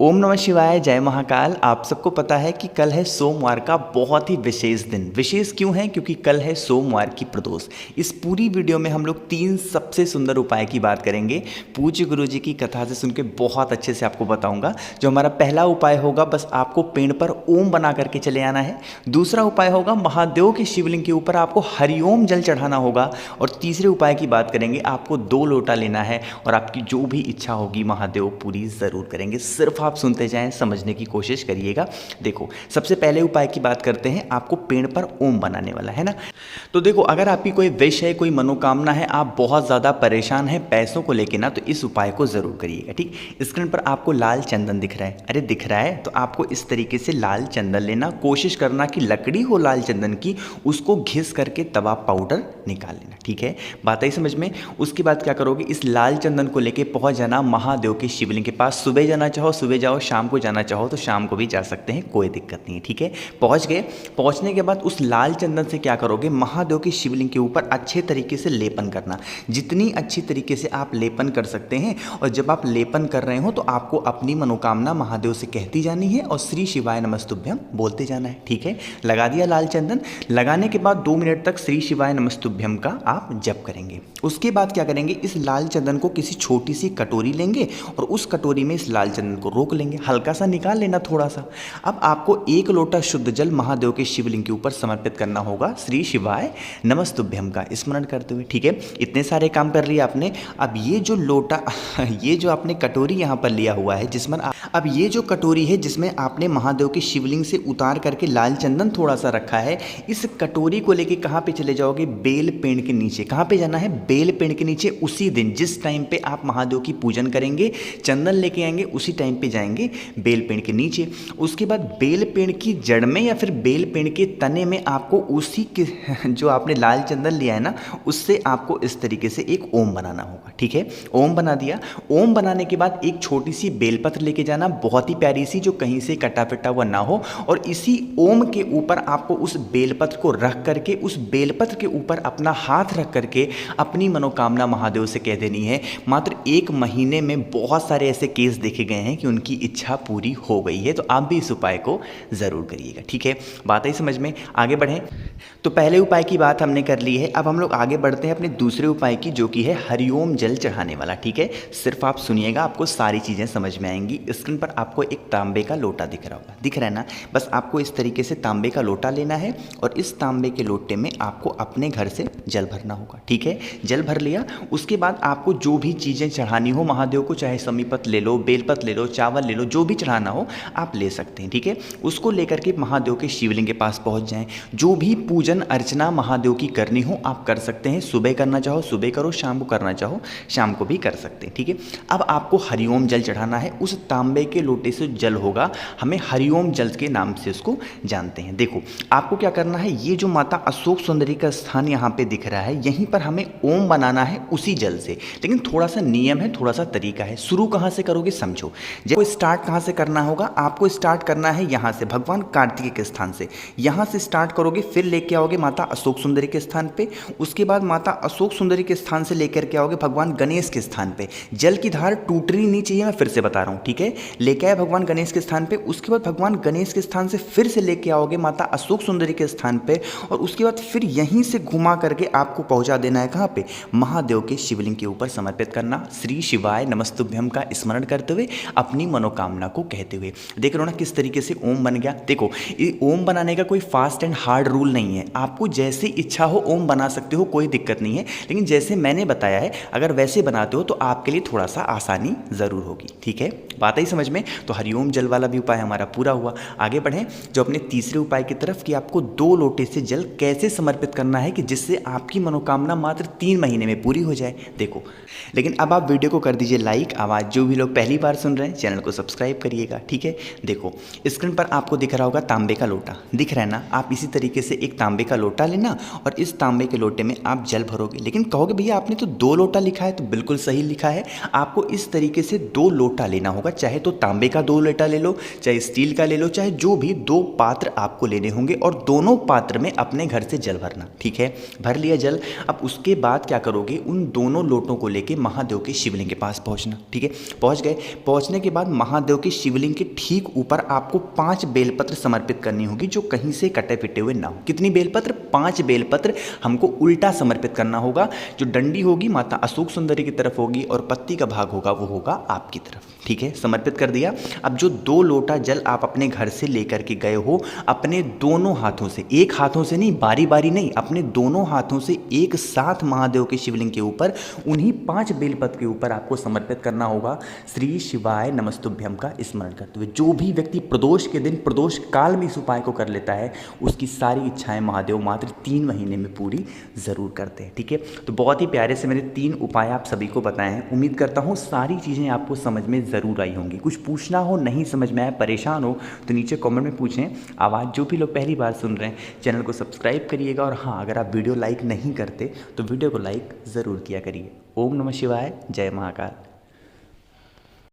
ओम नमः शिवाय, जय महाकाल। आप सबको पता है कि कल है सोमवार का बहुत ही विशेष दिन। विशेष क्यों है? क्योंकि कल है सोमवार की प्रदोष। इस पूरी वीडियो में हम लोग 3 सबसे सुंदर उपाय की बात करेंगे। पूज्य गुरु जी की कथा से सुन के बहुत अच्छे से आपको बताऊंगा। जो हमारा पहला उपाय होगा, बस आपको पेड़ पर ओम बना करके चले आना है। दूसरा उपाय होगा, महादेव के शिवलिंग के ऊपर आपको हरिओम जल चढ़ाना होगा। और तीसरे उपाय की बात करेंगे, आपको 2 लोटा लेना है और आपकी जो भी इच्छा होगी महादेव पूरी ज़रूर करेंगे। सिर्फ आप सुनते जाएं, समझने की कोशिश करिएगा। देखो, सबसे पहले उपाय की बात करते हैं। आपको पेड़ पर ओम बनाने वाला है ना। तो देखो, अगर आपकी कोई विश है, कोई मनोकामना है, आप बहुत ज़्यादा परेशान हैं पैसों को लेके ना, तो इस उपाय को ज़रूर करिएगा। ठीक, स्क्रीन पर आपको लाल चंदन दिख रहा है। अरे दिख रहा है तो आपको इस तरीके से लाल चंदन लेना। कोशिश करना कि लकड़ी हो लाल चंदन की, उसको घिस करके तब आप पाउडर निकाल लेना। ठीक है, बात आई समझ में। उसके बाद क्या करोगे, इस लाल चंदन को लेके पहुंच जाना महादेव के शिवलिंग के पास। सुबह जाना चाहो सुबह जाओ, शाम को जाना चाहो तो शाम को भी जा सकते हैं, कोई दिक्कत नहीं है। ठीक है, पहुंच गए। पहुंचने के बाद उस लाल चंदन से क्या करोगे, महादेव के शिवलिंग के ऊपर अच्छे तरीके से लेपन करना। जितनी अच्छी तरीके से आप लेपन कर सकते हैं। और जब आप लेपन कर रहे हो तो आपको अपनी मनोकामना महादेव से कहती जानी है और श्री शिवाय नमस्तुभ्यम बोलते जाना है। ठीक है, लगा दिया लाल चंदन। लगाने के बाद 2 मिनट तक श्री शिवाय नमस्तुभ्यम का आप जप करेंगे। उसके बाद क्या करेंगे, इस लाल चंदन को किसी छोटी सी कटोरी लेंगे और उस कटोरी में इस लाल चंदन को रोक लेंगे। हल्का सा निकाल लेना, थोड़ा सा। अब आपको 1 लोटा शुद्ध जल महादेव के शिवलिंग के ऊपर समर्पित करना होगा, श्री शिवाय नमस्तुभ्यम का स्मरण करते हुए। ठीक है, इतने सारे काम कर लिए आपने। अब ये जो लोटा ये जो आपने कटोरी यहाँ पर लिया हुआ है, जिसमें अब ये जो कटोरी है जिसमें आपने महादेव के शिवलिंग से उतार करके लाल चंदन थोड़ा सा रखा है, इस कटोरी को लेके कहाँ पे चले जाओगे, बेल पेड़ के नीचे। कहाँ पे जाना है, बेल पेड़ के नीचे। उसी दिन जिस टाइम पे आप महादेव की पूजन करेंगे, चंदन लेके आएंगे, उसी टाइम पे जाएंगे बेल पेड़ के नीचे। उसके बाद बेल पेड़ की जड़ में या फिर बेल पेड़ के तने में आपको उसी के जो आपने लाल चंदन लिया है ना, उससे आपको इस तरीके से एक ओम बनाना होगा। ठीक है, ओम बना दिया। ओम बनाने के बाद एक छोटी सी बेलपत्र लेके जाना, बहुत ही प्यारी सी, जो कहीं से कटा पिटा हुआ ना हो। और इसी ओम के ऊपर आपको उस बेलपत्र को रख करके, उस बेलपत्र के ऊपर अपना हाथ रख करके अपनी मनोकामना महादेव से कह देनी है। मात्र 1 महीने में बहुत सारे ऐसे केस देखे गए हैं कि उनकी इच्छा पूरी हो गई है। तो आप भी इस उपाय को ज़रूर करिएगा। ठीक है, बात आई समझ में। आगे बढ़ें। तो पहले उपाय की बात हमने कर ली है। अब हम लोग आगे बढ़ते हैं अपने दूसरे उपाय की, जो कि है हरिओम जल चढ़ाने वाला। ठीक है, सिर्फ आप सुनिएगा, आपको सारी चीज़ें समझ में आएंगी। स्क्रीन पर आपको एक तांबे का लोटा दिख रहा होगा, दिख रहा है ना। बस आपको इस तरीके से तांबे का लोटा लेना है और इस तांबे के लोटे में आपको अपने घर से जल भरना होगा। ठीक है, जल भर लिया। उसके बाद आपको जो भी चीज़ें चढ़ानी हो महादेव को, चाहे समीपत ले लो, बेलपत ले लो, चावल ले लो, जो भी चढ़ाना हो आप ले सकते हैं। ठीक है, उसको लेकर के महादेव के शिवलिंग के पास पहुंच जाएं। जो भी पूजन अर्चना महादेव की करनी हो आप कर सकते हैं। सुबह करना चाहो सुबह करो, शाम को करना चाहो शाम को भी कर सकते हैं। ठीक है, अब आपको हरिओम जल चढ़ाना है। उस तांबे के लोटे से जल होगा, हमें हरिओम जल के नाम से उसको जानते हैं। देखो, आपको क्या करना है, ये जो माता अशोक सुंदरी का स्थान यहाँ पे दिख रहा है, यहीं पर हमें ओम बनाना है उसी जल से। लेकिन थोड़ा सा नियम है, थोड़ा सा तरीका है। शुरू कहाँ से करोगे समझो। जब स्टार्ट कहाँ से करना होगा, आपको स्टार्ट करना है यहाँ से, भगवान कार्तिकेय के स्थान से। यहाँ से स्टार्ट करोगे, फिर लेके आओगे माता अशोक सुंदरी के स्थान पे। उसके बाद माता अशोक सुंदरी के स्थान से लेकर के आओगे भगवान गणेश के स्थान पे। जल की धार टूटनी नहीं चाहिए, मैं फिर से बता रहा हूँ। ठीक है, लेके आए भगवान गणेश के स्थान पे। उसके बाद भगवान गणेश के स्थान से फिर से लेके आओगे माता अशोक सुंदरी के स्थान पे। और उसके बाद फिर यहीं से घुमा करके आपको पहुंचा देना है कहाँ पे, महादेव के शिवलिंग के ऊपर समर्पित करना, श्री शिवाय नमस्तुभ्यम का स्मरण करते हुए, अपनी मनोकामना को कहते हुए। देख लो ना किस तरीके से ओम बन गया। देखो, ये ओम बनाने का कोई फास्ट एंड हार्ड रूल नहीं है। आपको जैसे इच्छा हो ओम बना सकते हो, कोई दिक्कत नहीं है। लेकिन जैसे मैंने बताया है, अगर वैसे बनाते हो तो आपके लिए थोड़ा सा आसानी ज़रूर होगी। ठीक है, बात आई समझ में। तो हरिओम जल वाला भी उपाय हमारा पूरा हुआ। आगे बढ़ें जो अपने तीसरे उपाय की तरफ, कि आपको 2 लोटे से जल कैसे समर्पित करना है कि जिससे आपकी मनोकामना मात्र 3 महीने में पूरी हो जाए। देखो, लेकिन अब आप वीडियो को कर दीजिए लाइक। आवाज़ जो भी लोग पहली बार सुन रहे हैं, चैनल को सब्सक्राइब करिएगा। ठीक है, देखो स्क्रीन पर आपको दिख रहा होगा तांबे का लोटा, दिख रहा है ना। आप इसी तरीके से एक तांबे का लोटा लेना और इस तांबे के लोटे में आप जल भरोगे। लेकिन कहोगे भैया आपने तो 2 लोटा लिखा है, तो बिल्कुल सही लिखा है। आपको इस तरीके से 2 लोटा लेना होगा, चाहे तो तांबे का 2 लोटा ले लो, चाहे स्टील का ले लो, चाहे जो भी 2 पात्र आपको लेने होंगे। और दोनों पात्र में अपने घर से जल भरना। ठीक है, भर लिया जल। अब उसके बाद क्या करोगे, उन दोनों लोटों को लेके महादेव के शिवलिंग के पास पहुंचना। ठीक है, पहुंच गए। पहुंचने के बाद महादेव के शिवलिंग के ठीक ऊपर आपको 5 बेलपत्र समर्पित करनी होगी, जो कहीं से कटे पिटे हुए ना हो। कितनी बेलपत्र? 5 बेलपत्र हमको उल्टा समर्पित करना होगा। जो डंडी होगी माता अशोक सुंदरी की तरफ होगी और पत्ती का भाग होगा वो होगा आपकी तरफ। ठीक है, समर्पित कर दिया। अब जो 2 लोटा जल आप अपने घर से लेकर के गए हो, अपने दोनों हाथों से, एक हाथों से नहीं, बारी बारी नहीं, अपने दोनों हाथों से एक साथ महादेव के शिवलिंग के ऊपर उन्हीं 5 बेलपत्र के ऊपर आपको समर्पित करना होगा। श्री शिवाय नमस्तुभ्यम का स्मरण करते हुए। जो भी व्यक्ति प्रदोष के दिन, प्रदोष काल में इस उपाय को कर लेता है, उसकी सारी इच्छाएं महादेव मात्र 3 महीने में पूरी जरूर करते हैं। ठीक है, तो बहुत ही प्यारे से मैंने 3 उपाय आप सभी को बताए हैं। उम्मीद करता हूँ सारी चीज़ें आपको समझ में ज़रूर आई होंगी। कुछ पूछना हो, नहीं समझ में आए, परेशान हो, तो नीचे कमेंट में पूछें। आवाज़ जो भी लोग पहली बार सुन रहे हैं, चैनल को सब्सक्राइब करिएगा। और हाँ, अगर आप वीडियो लाइक नहीं करते तो वीडियो को लाइक ज़रूर किया करिए। ओम नमः शिवाय, जय महाकाल।